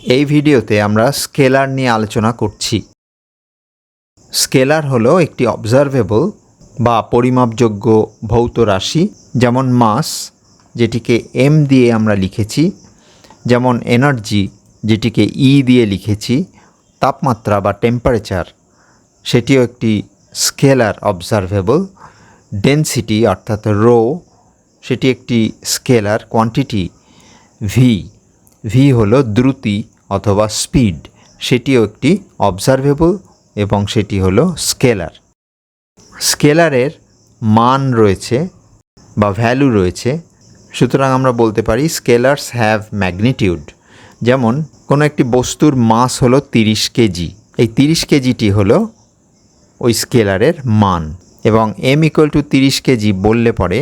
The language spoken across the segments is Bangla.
এই ভিডিওতে আমরা স্কেলার নিয়ে আলোচনা করছি। স্কেলার হলো একটি অবজারভেবল বা পরিমাপযোগ্য ভৌত রাশি, যেমন মাস, যেটিকে এম দিয়ে আমরা লিখেছি, যেমন এনার্জি, যেটিকে ই দিয়ে লিখেছি, তাপমাত্রা বা টেম্পারেচার, সেটিও একটি স্কেলার অবজারভেবল। ডেনসিটি অর্থাৎ রো, সেটি একটি স্কেলার কোয়ান্টিটি। ভি হলো দ্রুতি অথবা স্পিড, সেটিও একটি অবজারভেবল এবং সেটি হলো স্কেলার। স্কেলারের মান রয়েছে বা ভ্যালু রয়েছে, সুতরাং আমরা বলতে পারি স্কেলারস হ্যাভ ম্যাগনিটিউড। যেমন কোনো একটি বস্তুর মাস হলো 30 কেজি, এই 30 কেজিটি হলো ওই স্কেলারের মান, এবং m = 30 কেজি বললে পরে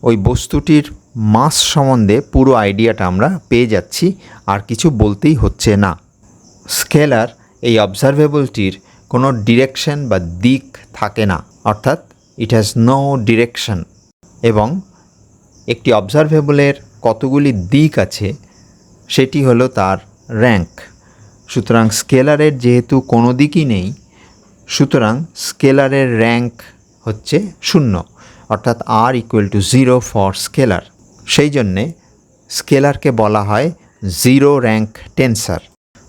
ওই বস্তুটির মাস সম্বন্ধে পুরো আইডিয়াটা আমরা পেয়ে যাচ্ছি, আর কিছু বলতেই হচ্ছে না। স্কেলার এই অবজারভেবলটির কোনো ডিরেকশন বা দিক থাকে না, অর্থাৎ ইট হ্যাজ নো ডিরেকশন। এবং একটি অবজারভেবলের কতগুলি দিক আছে সেটি হলো তার র্যাঙ্ক। সুতরাং স্কেলারের যেহেতু কোনো দিকই নেই, সুতরাং স্কেলারের র্যাঙ্ক হচ্ছে 0, অর্থাৎ r = 0 ফর স্কেলার। সেই জন্যে স্কেলারকে বলা হয় জিরো র্যাঙ্ক টেন্সার।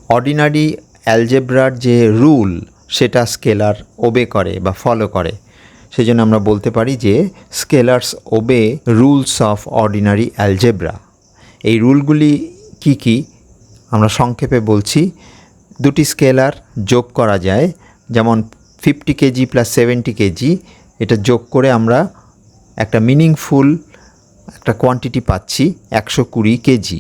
অর্ডিনারি অ্যালজেব্রার যে রুল সেটা স্কেলার ওবে করে বা ফলো করে, সেই জন্য আমরা বলতে পারি যে স্কেলারস ওবে রুলস অফ অর্ডিনারি অ্যালজেব্রা। এই রুলগুলি কি কি আমরা সংক্ষেপে বলছি। দুটি স্কেলার যোগ করা যায়, যেমন 50 কেজি + 70 কেজি, এটা যোগ করে আমরা একটা মিনিংফুল একটা কোয়ান্টিটি পাচ্ছি 120 কেজি।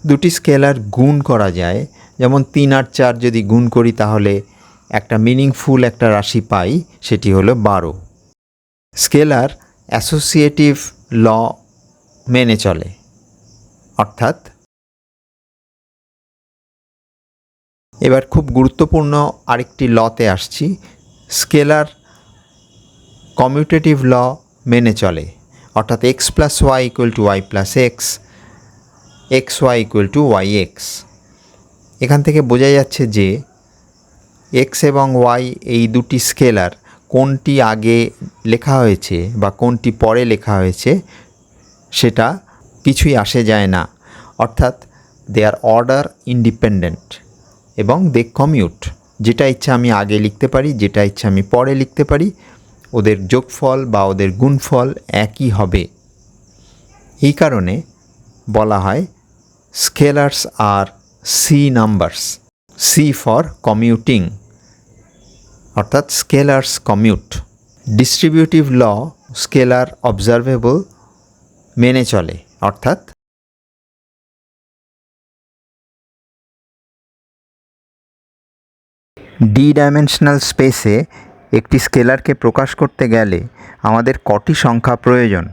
দুটি স্কেলার গুণ করা যায়, যেমন 3 আর 4 যদি গুণ করি তাহলে একটা মিনিংফুল একটা রাশি পাই, সেটি হলো 12। স্কেলার অ্যাসোসিয়েটিভ ল মেনে চলে, অর্থাৎ এবার খুব গুরুত্বপূর্ণ আরেকটি লতে আসছি। স্কেলার কমিউটেটিভ ল মেনে চলে, অর্থাৎ x + y = y + x, xy = yx। এখান থেকে বোঝা যাচ্ছে যে x এবং y এই দুটি স্কেলার কোনটি আগে লেখা হয়েছে বা কোনটি পরে লেখা হয়েছে সেটা কিছুই আসে যায় না, অর্থাৎ দে আর অর্ডার ইন্ডিপেন্ডেন্ট এবং দে কমিউট। যেটা ইচ্ছা আমি আগে লিখতে পারি, যেটা ইচ্ছা আমি পরে লিখতে পারি, ওদের যোগফল বা ওদের গুণফল একই হবে। এই কারণে বলা হয় scalars are C numbers, C for commuting, অর্থাৎ scalars commute. Distributive law scalar observable মেনে চলে, অর্থাৎ ডি ডাইমেনশনাল স্পেসে একটি স্কেলারকে প্রকাশ করতে গেলে আমাদের কটি সংখ্যা প্রয়োজন?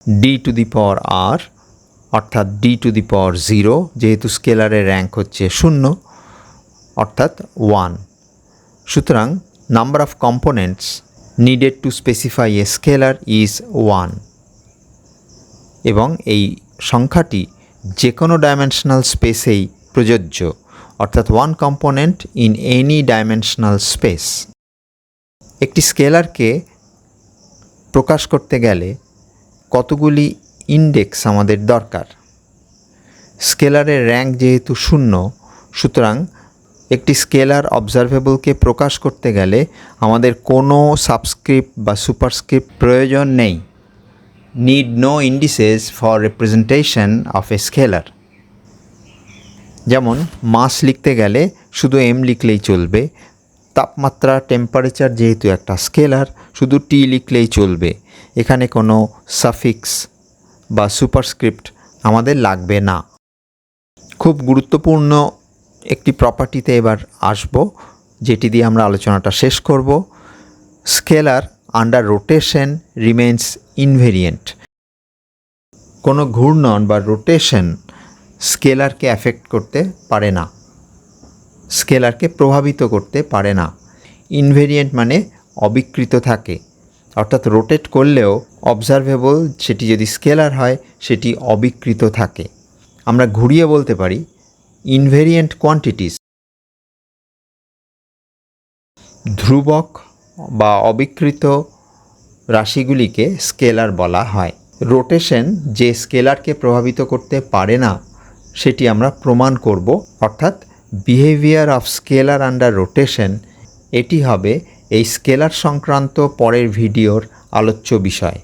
d⁻r, অর্থাৎ d⁻0, যেহেতু স্কেলারের র্যাঙ্ক হচ্ছে 0, অর্থাৎ 1। সুতরাং number of components needed to specify A scalar is 1, এবং এই সংখ্যাটি যে কোনো ডাইমেনশনাল স্পেসেই প্রযোজ্য, অর্থাৎ 1 component in any dimensional space. একটি স্কেলারকে প্রকাশ করতে গেলে কতগুলি ইন্ডেক্স আমাদের দরকার। স্কেলারের র্যাঙ্ক যেহেতু 0, সুতরাং একটি স্কেলার অবজারভেবলকে প্রকাশ করতে গেলে আমাদের কোনো সাবস্ক্রিপ্ট বা সুপারস্ক্রিপ্ট প্রয়োজন নেই। Need no indices for representation of a scalar. যেমন মাস লিখতে গেলে শুধু m লিখলেই চলবে, তাপমাত্রা টেম্পারেচার যেহেতু একটা স্কেলার শুধু t লিখলেই চলবে, এখানে কোনো সাফিক্স বা সুপারস্ক্রিপ্ট আমাদের লাগবে না। খুব গুরুত্বপূর্ণ একটি প্রপার্টিতে এবার আসব, যেটি দিয়ে আমরা আলোচনাটা শেষ করব। Scalar under rotation remains invariant. কোনো ঘূর্ণন বা রোটেশন স্কেলারকে অ্যাফেক্ট করতে পারে না, স্কেলারকে প্রভাবিত করতে পারে না। ইনভেরিয়েন্ট মানে অবিকৃত থাকে, অর্থাৎ রোটেট করলেও অবজারভেবল সেটি যদি স্কেলার হয় সেটি অবিকৃত থাকে। আমরা ঘুরিয়ে বলতে পারি ইনভেরিয়েন্ট কোয়ান্টিটিস, ধ্রুবক বা অবিকৃত রাশিগুলিকে স্কেলার বলা হয়। রোটেশন যে স্কেলারকে প্রভাবিত করতে পারে না সেটি আমরা প্রমাণ করব, অর্থাৎ behaviour of scalar under rotation, এটি হবে এই স্কেলার সংক্রান্ত পরের ভিডিওর আলোচ্য বিষয়।